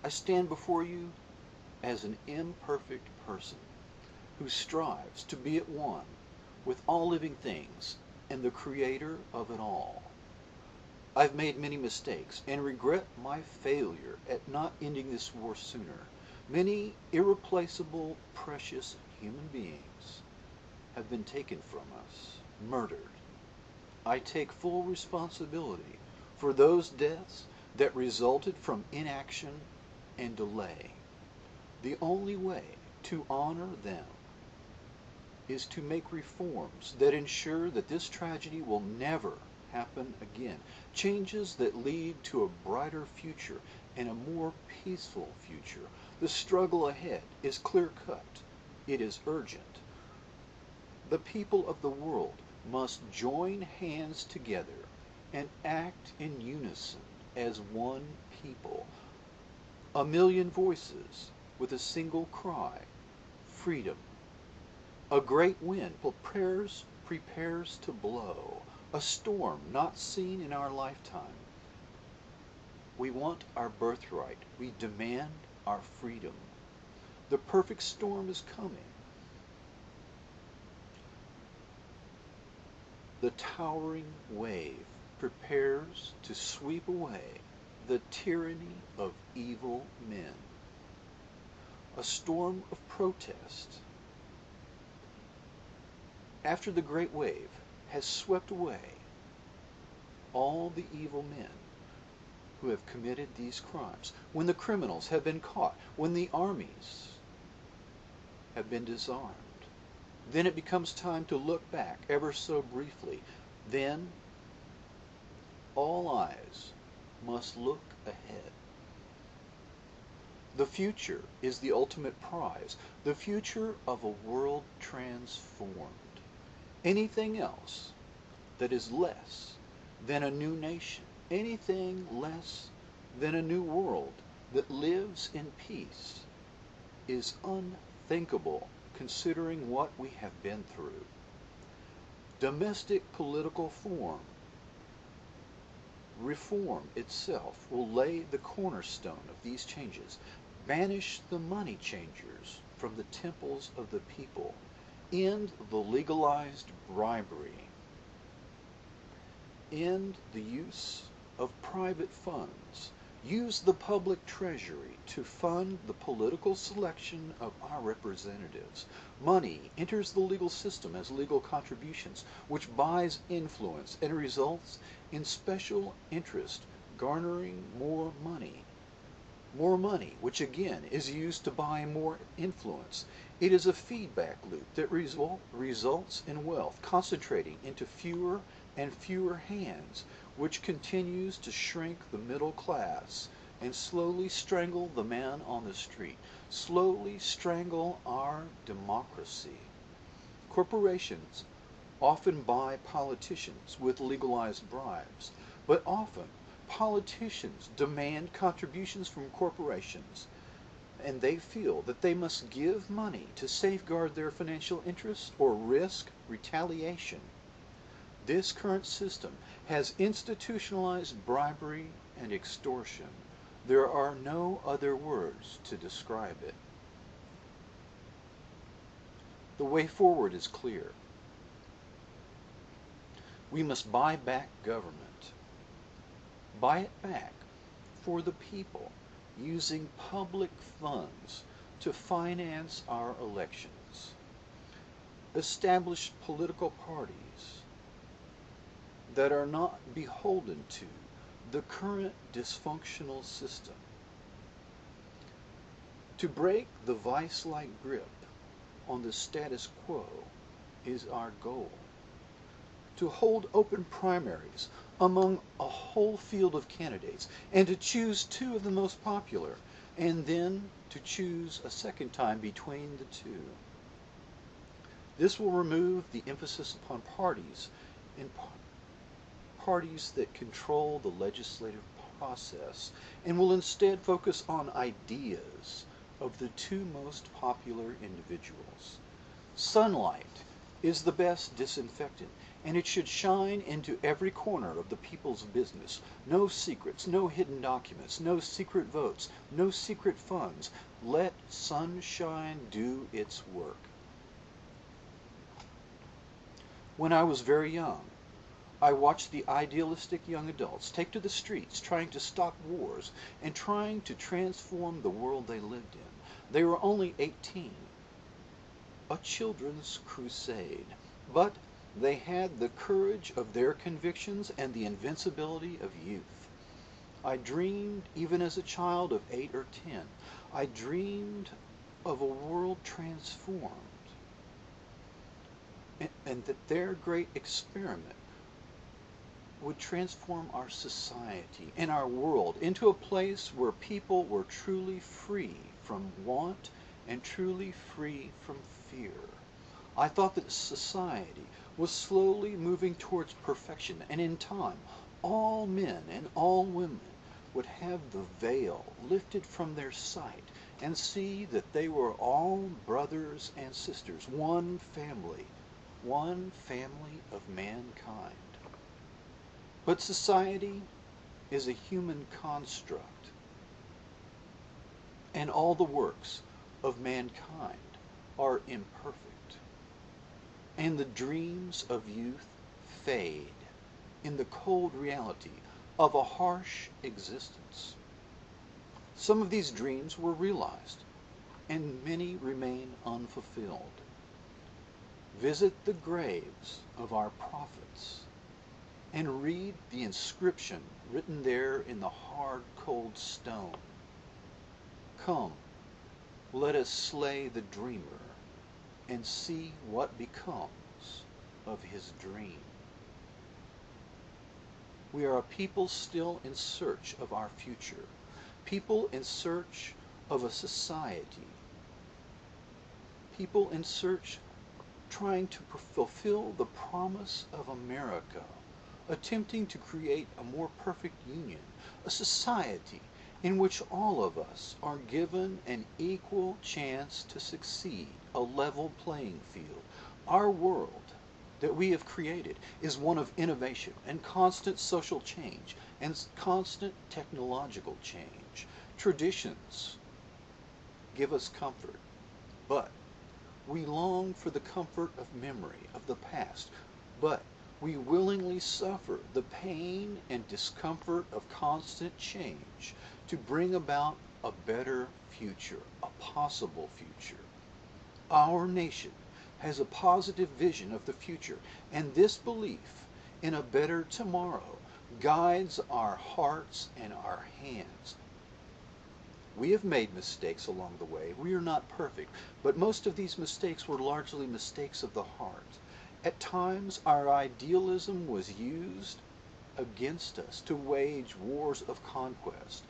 I stand before you as an imperfect person who strives to be at one with all living things and the Creator of it all. I've made many mistakes and regret my failure at not ending this war sooner. Many irreplaceable, precious human beings have been taken from us, murdered. I take full responsibility for those deaths that resulted from inaction and delay. The only way to honor them is to make reforms that ensure that this tragedy will never happen again. Changes that lead to a brighter future and a more peaceful future. The struggle ahead is clear cut. It is urgent. The people of the world must join hands together and act in unison as one people. A million voices with a single cry, freedom. A great wind prepares to blow, a storm not seen in our lifetime. We want our birthright. We demand our freedom. The perfect storm is coming. The towering wave prepares to sweep away the tyranny of evil men. A storm of protest. After the great wave has swept away all the evil men who have committed these crimes, when the criminals have been caught, when the armies have been disarmed, then it becomes time to look back ever so briefly. Then all eyes must look ahead. The future is the ultimate prize, the future of a world transformed. Anything else that is less than a new nation, anything less than a new world that lives in peace is unthinkable considering what we have been through. Domestic political reform itself will lay the cornerstone of these changes. Banish the money changers from the temples of the people. End the legalized bribery. End the use of private funds. Use the public treasury to fund the political selection of our representatives. Money enters the legal system as legal contributions, which buys influence and results in special interest garnering more money. More money, which again is used to buy more influence. It is a feedback loop that results in wealth concentrating into fewer and fewer hands, which continues to shrink the middle class and slowly strangle the man on the street, slowly strangle our democracy. Corporations often buy politicians with legalized bribes, but often politicians demand contributions from corporations, and they feel that they must give money to safeguard their financial interests or risk retaliation. This current system has institutionalized bribery and extortion. There are no other words to describe it. The way forward is clear. We must buy back government. Buy it back for the people, using public funds to finance our elections. Establish political parties that are not beholden to the current dysfunctional system. To break the vice-like grip on the status quo is our goal. To hold open primaries among a whole field of candidates and to choose two of the most popular and then to choose a second time between the two. This will remove the emphasis upon parties and parties that control the legislative process and will instead focus on ideas of the two most popular individuals. Sunlight is the best disinfectant. and it should shine into every corner of the people's business. No secrets, no hidden documents, no secret votes, no secret funds. Let sunshine do its work. When I was very young, I watched the idealistic young adults take to the streets trying to stop wars and trying to transform the world they lived in. They were only 18. A children's crusade. But they had the courage of their convictions and the invincibility of youth. I dreamed, even as a child of 8 or 10, I dreamed of a world transformed, and that their great experiment would transform our society and our world into a place where people were truly free from want and truly free from fear. I thought that society was slowly moving towards perfection, and in time, all men and all women would have the veil lifted from their sight and see that they were all brothers and sisters, one family of mankind. But society is a human construct, and all the works of mankind are imperfect, and the dreams of youth fade in the cold reality of a harsh existence. Some of these dreams were realized, and many remain unfulfilled. Visit the graves of our prophets and read the inscription written there in the hard, cold stone. Come, let us slay the dreamer and see what becomes of his dream. We are a people still in search of our future, people in search of a society, people in search trying to fulfill the promise of America, attempting to create a more perfect union, a society in which all of us are given an equal chance to succeed, a level playing field. Our world that we have created is one of innovation and constant social change and constant technological change. Traditions give us comfort, but we long for the comfort of memory of the past, but we willingly suffer the pain and discomfort of constant change to bring about a better future, a possible future. Our nation has a positive vision of the future, and this belief in a better tomorrow guides our hearts and our hands. We have made mistakes along the way. We are not perfect, but most of these mistakes were largely mistakes of the heart. At times, our idealism was used against us to wage wars of conquest,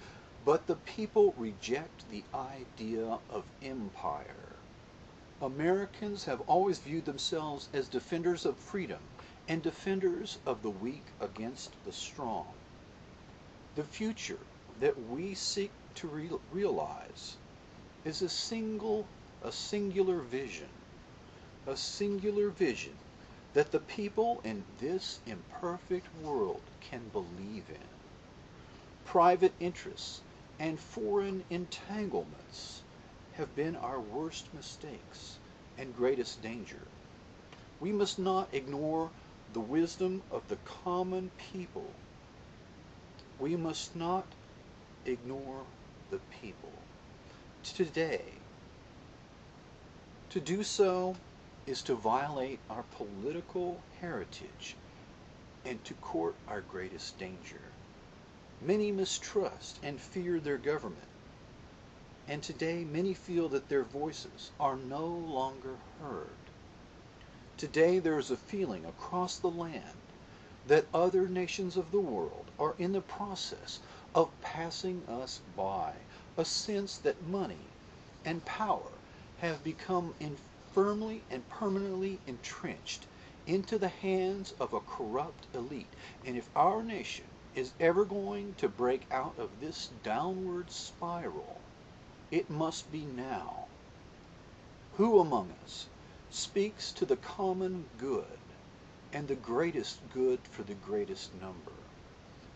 but the people reject the idea of empire. Americans have always viewed themselves as defenders of freedom and defenders of the weak against the strong. The future that we seek to realize is a singular vision that the people in this imperfect world can believe in. Private interests and foreign entanglements have been our worst mistakes and greatest danger. We must not ignore the wisdom of the common people. We must not ignore the people. Today, to do so is to violate our political heritage and to court our greatest danger. Many mistrust and fear their government, and today many feel that their voices are no longer heard. Today there is a feeling across the land that other nations of the world are in the process of passing us by, a sense that money and power have become firmly and permanently entrenched into the hands of a corrupt elite. And if our nation is ever going to break out of this downward spiral, it must be now. Who among us speaks to the common good and the greatest good for the greatest number.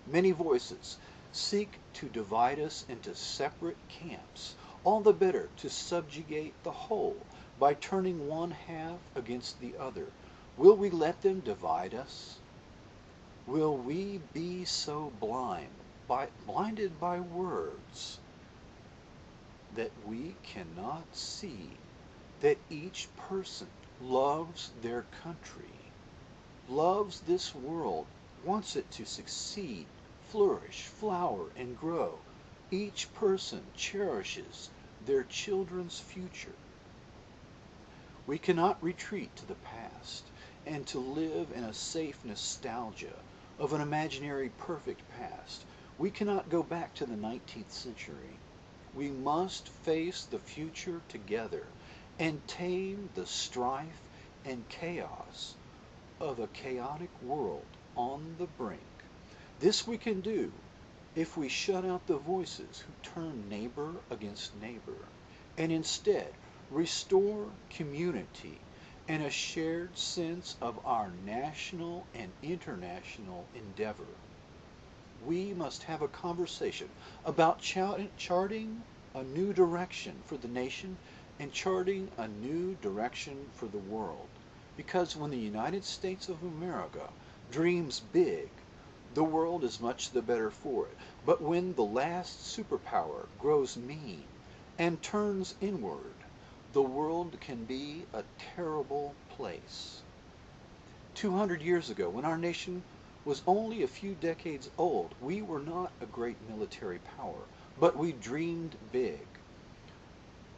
Many voices seek to divide us into separate camps, all the better to subjugate the whole by turning one half against the other. Will we let them divide us? Will we be so blinded by words, that we cannot see that each person loves their country, loves this world, wants it to succeed, flourish, flower, and grow? Each person cherishes their children's future. We cannot retreat to the past and to live in a safe nostalgia of an imaginary perfect past. We cannot go back to the 19th century. We must face the future together and tame the strife and chaos of a chaotic world on the brink. This we can do if we shut out the voices who turn neighbor against neighbor and instead restore community and a shared sense of our national and international endeavor. We must have a conversation about charting a new direction for the nation and charting a new direction for the world. Because when the United States of America dreams big, the world is much the better for it. But when the last superpower grows mean and turns inward, the world can be a terrible place. 200 years ago, when our nation was only a few decades old, we were not a great military power, but we dreamed big.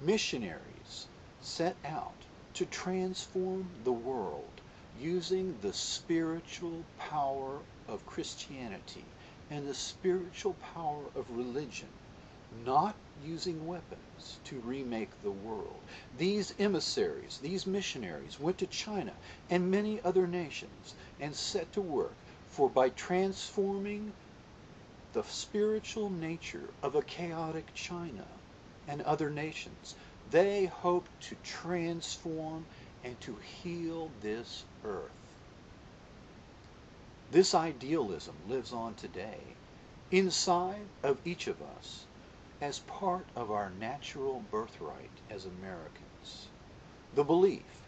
Missionaries set out to transform the world using the spiritual power of Christianity and the spiritual power of religion, not using weapons to remake the world. These emissaries, these missionaries went to China and many other nations and set to work, for by transforming the spiritual nature of a chaotic China and other nations, they hoped to transform and to heal this earth. This idealism lives on today inside of each of us as part of our natural birthright as Americans. The belief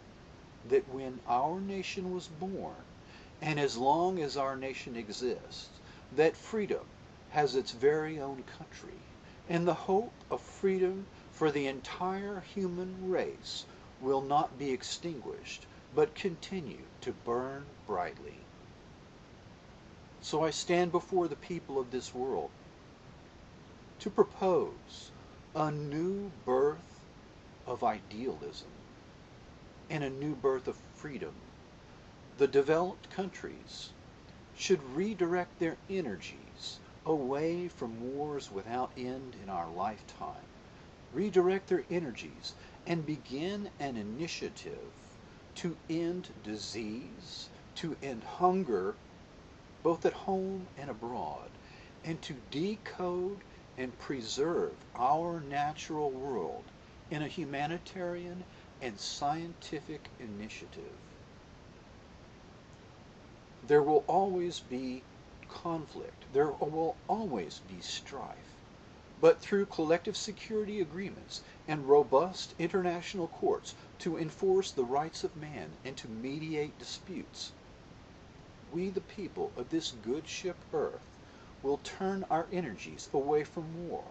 that when our nation was born, and as long as our nation exists, that freedom has its very own country, and the hope of freedom for the entire human race will not be extinguished, but continue to burn brightly. So I stand before the people of this world to propose a new birth of idealism and a new birth of freedom. The developed countries should redirect their energies away from wars without end in our lifetime. Redirect their energies and begin an initiative to end disease, to end hunger, both at home and abroad, and to decode and preserve our natural world in a humanitarian and scientific initiative. There will always be conflict. There will always be strife. But through collective security agreements and robust international courts to enforce the rights of man and to mediate disputes, we, the people of this good ship Earth, will turn our energies away from war.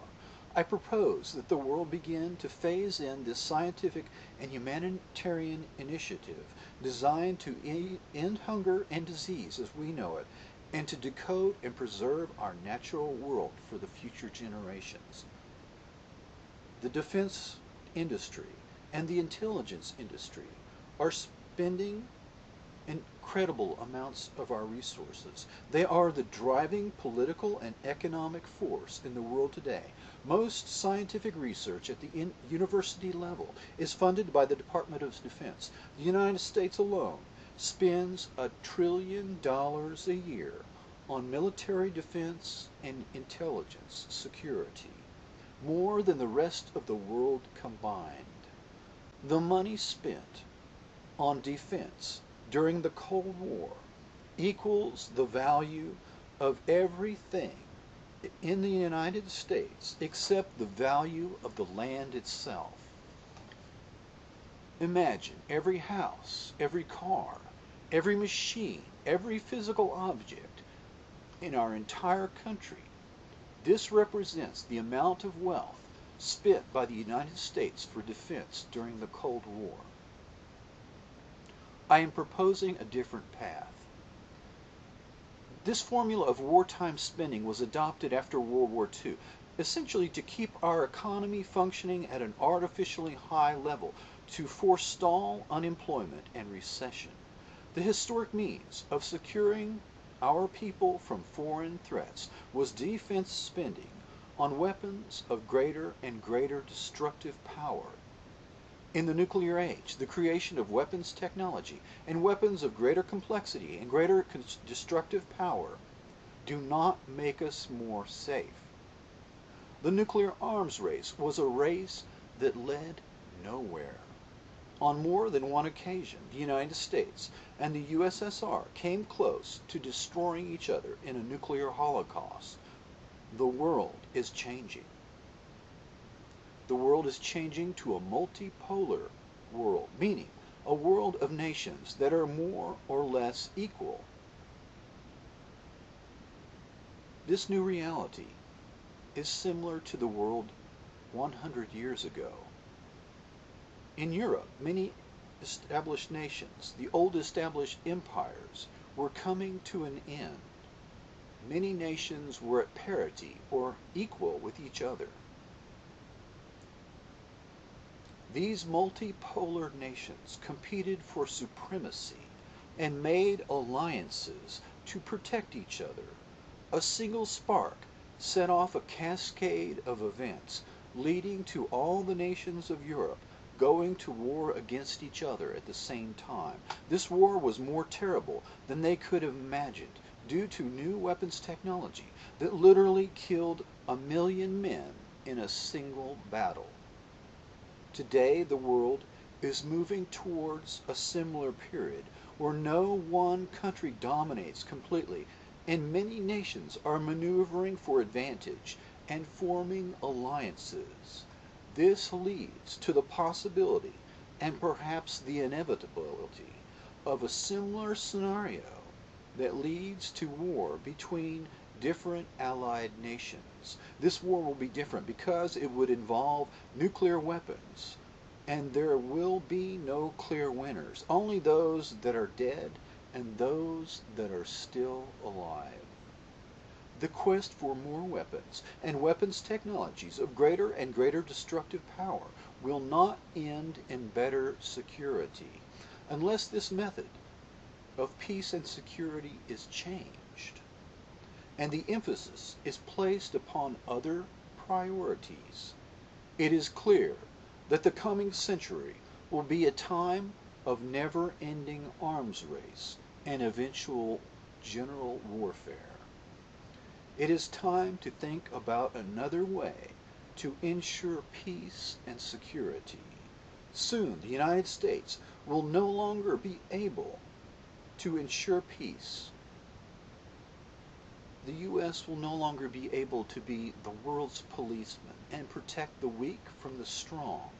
I propose that the world begin to phase in this scientific and humanitarian initiative designed to end hunger and disease as we know it, and to decode and preserve our natural world for the future generations. The defense industry and the intelligence industry are spending incredible amounts of our resources. They are the driving political and economic force in the world today. Most scientific research at the university level is funded by the Department of Defense. The United States alone spends $1 trillion a year on military defense and intelligence security, more than the rest of the world combined. The money spent on defense during the Cold War equals the value of everything in the United States except the value of the land itself. Imagine every house, every car, every machine, every physical object in our entire country. This represents the amount of wealth spent by the United States for defense during the Cold War. I am proposing a different path. This formula of wartime spending was adopted after World War II, essentially to keep our economy functioning at an artificially high level to forestall unemployment and recession. The historic means of securing our people from foreign threats was defense spending on weapons of greater and greater destructive power. In the nuclear age, the creation of weapons technology and weapons of greater complexity and greater destructive power do not make us more safe. The nuclear arms race was a race that led nowhere. On more than one occasion, the United States and the USSR came close to destroying each other in a nuclear holocaust. The world is changing. The world is changing to a multipolar world, meaning a world of nations that are more or less equal. This new reality is similar to the world 100 years ago. In Europe, many established nations, the old established empires, were coming to an end. Many nations were at parity or equal with each other. These multipolar nations competed for supremacy and made alliances to protect each other. A single spark set off a cascade of events leading to all the nations of Europe going to war against each other at the same time. This war was more terrible than they could have imagined due to new weapons technology that literally killed 1 million men in a single battle. Today, the world is moving towards a similar period where no one country dominates completely, and many nations are maneuvering for advantage and forming alliances. This leads to the possibility, and perhaps the inevitability, of a similar scenario that leads to war between different allied nations. This war will be different because it would involve nuclear weapons, and there will be no clear winners, only those that are dead and those that are still alive. The quest for more weapons and weapons technologies of greater and greater destructive power will not end in better security unless this method of peace and security is changed, and the emphasis is placed upon other priorities. It is clear that the coming century will be a time of never-ending arms race and eventual general warfare. It is time to think about another way to ensure peace and security. Soon the United States will no longer be able to ensure peace. The U.S. will no longer be able to be the world's policeman and protect the weak from the strong.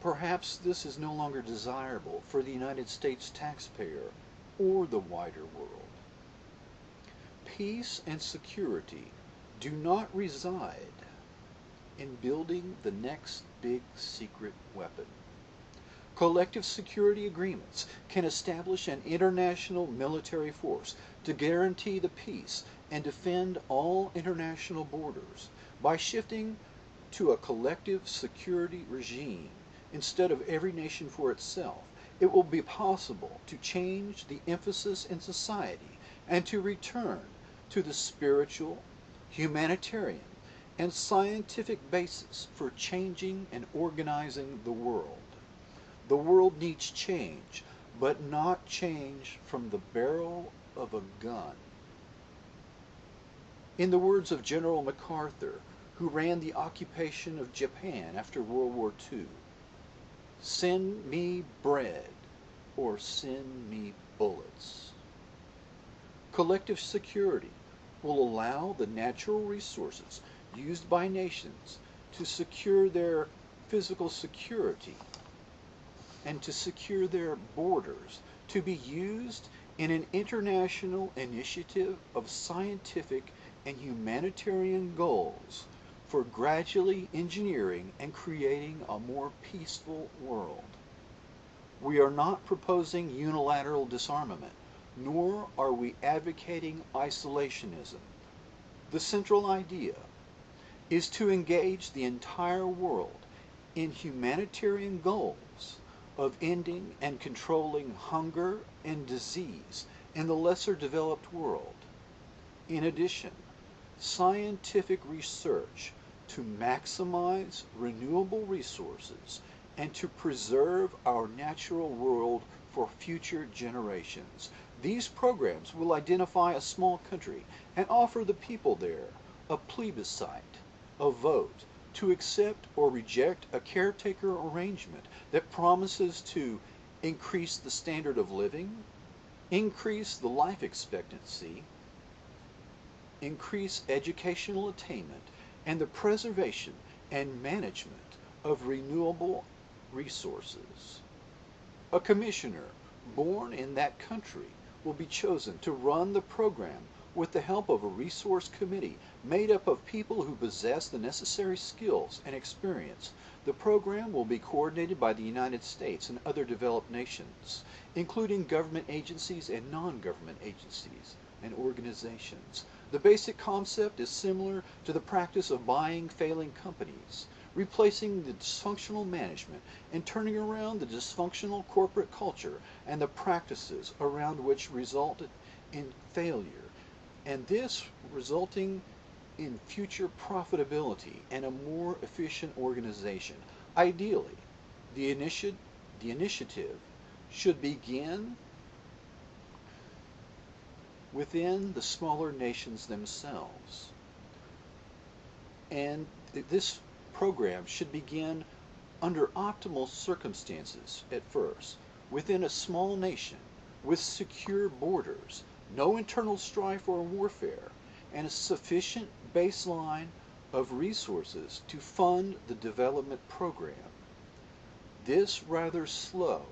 Perhaps this is no longer desirable for the United States taxpayer or the wider world. Peace and security do not reside in building the next big secret weapon. Collective security agreements can establish an international military force to guarantee the peace and defend all international borders. By shifting to a collective security regime instead of every nation for itself, it will be possible to change the emphasis in society and to return to the spiritual, humanitarian, and scientific basis for changing and organizing the world. The world needs change, but not change from the barrel of a gun. In the words of General MacArthur, who ran the occupation of Japan after World War II, "Send me bread, or send me bullets. Collective security will allow the natural resources used by nations to secure their physical security and to secure their borders to be used in an international initiative of scientific and humanitarian goals for gradually engineering and creating a more peaceful world. We are not proposing unilateral disarmament, nor are we advocating isolationism. The central idea is to engage the entire world in humanitarian goals of ending and controlling hunger and disease in the lesser developed world. In addition, scientific research to maximize renewable resources and to preserve our natural world for future generations. These programs will identify a small country and offer the people there a plebiscite, a vote, to accept or reject a caretaker arrangement that promises to increase the standard of living, increase the life expectancy, increase educational attainment, and the preservation and management of renewable resources. A commissioner born in that country will be chosen to run the program with the help of a resource committee made up of people who possess the necessary skills and experience. The program will be coordinated by the United States and other developed nations, including government agencies and non-government agencies and organizations. The basic concept is similar to the practice of buying failing companies, replacing the dysfunctional management and turning around the dysfunctional corporate culture and the practices around which resulted in failure, and this resulting in future profitability and a more efficient organization. Ideally, the initiative should begin within the smaller nations themselves. And this program should begin under optimal circumstances at first, within a small nation, with secure borders, no internal strife or warfare, and a sufficient baseline of resources to fund the development program. This rather slow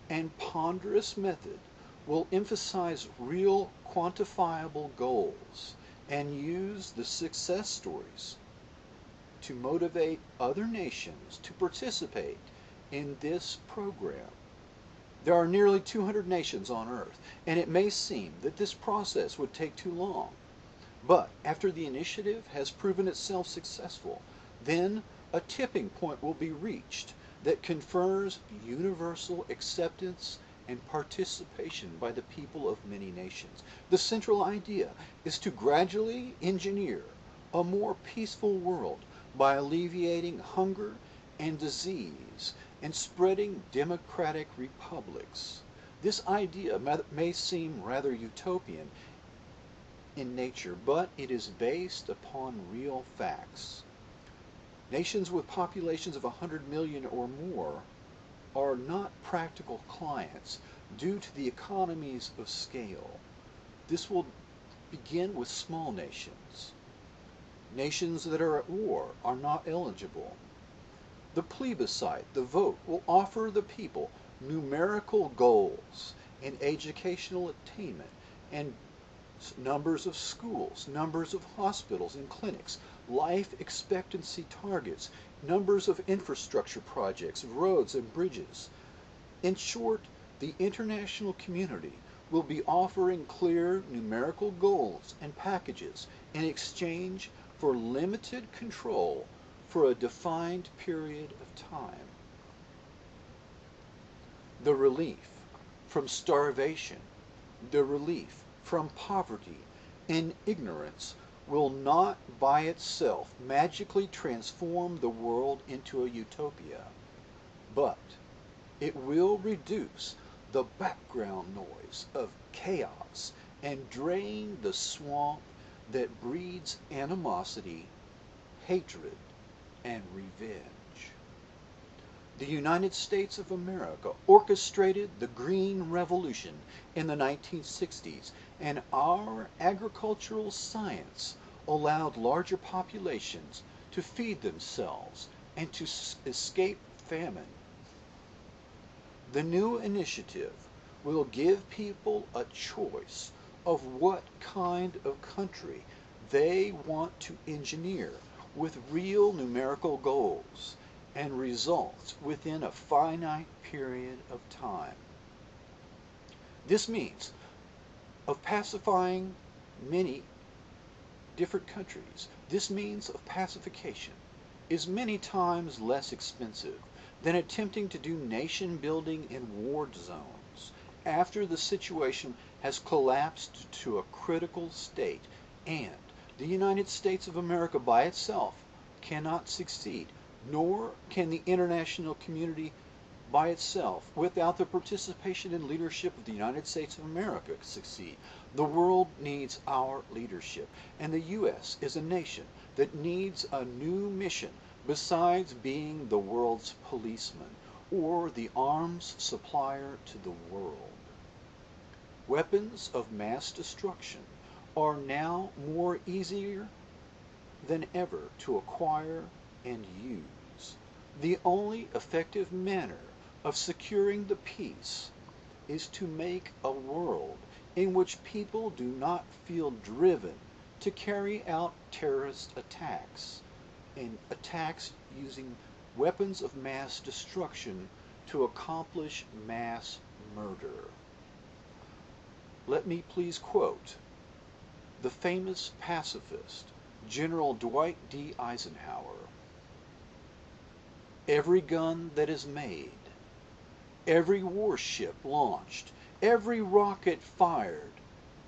and ponderous method will emphasize real quantifiable goals and use the success stories to motivate other nations to participate in this program. There are nearly 200 nations on Earth, and it may seem that this process would take too long. But after the initiative has proven itself successful, then a tipping point will be reached that confers universal acceptance and participation by the people of many nations. The central idea is to gradually engineer a more peaceful world by alleviating hunger and disease and spreading democratic republics. This idea may seem rather utopian in nature, but it is based upon real facts. Nations with populations of 100 million or more are not practical clients due to the economies of scale. This will begin with small nations. Nations that are at war are not eligible. The plebiscite, the vote, will offer the people numerical goals in educational attainment and numbers of schools, numbers of hospitals and clinics, life expectancy targets, numbers of infrastructure projects, roads and bridges. In short, the international community will be offering clear numerical goals and packages in exchange for limited control for a defined period of time. The relief from starvation, the relief from poverty and ignorance will not by itself magically transform the world into a utopia, but it will reduce the background noise of chaos and drain the swamp that breeds animosity, hatred, and revenge. The United States of America orchestrated the Green Revolution in the 1960s, and our agricultural science allowed larger populations to feed themselves and to escape famine. The new initiative will give people a choice of what kind of country they want to engineer with real numerical goals and results within a finite period of time. This means of pacifying many different countries. This means of pacification is many times less expensive than attempting to do nation building in war zones after the situation has collapsed to a critical state, and the United States of America by itself cannot succeed, nor can the international community by itself, without the participation and leadership of the United States of America, succeed. The world needs our leadership, and the U.S. is a nation that needs a new mission besides being the world's policeman or the arms supplier to the world. Weapons of mass destruction are now more easier than ever to acquire and use. The only effective manner of securing the peace is to make a world in which people do not feel driven to carry out terrorist attacks and attacks using weapons of mass destruction to accomplish mass murder. Let me please quote the famous pacifist, General Dwight D. Eisenhower. Every gun that is made, every warship launched, every rocket fired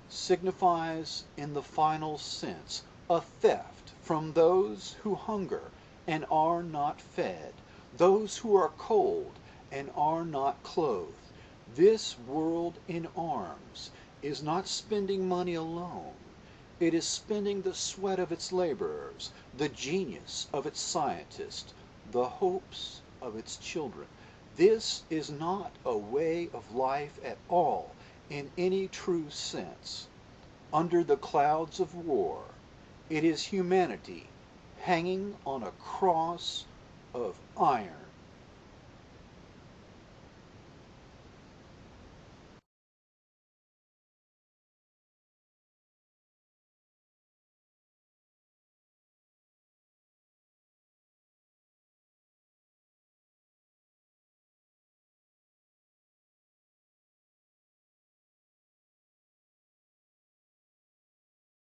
signifies in the final sense a theft from those who hunger and are not fed, those who are cold and are not clothed. This world in arms is not spending money alone. It is spending the sweat of its laborers, the genius of its scientists, the hopes of its children. This is not a way of life at all in any true sense. Under the clouds of war, it is humanity hanging on a cross of iron.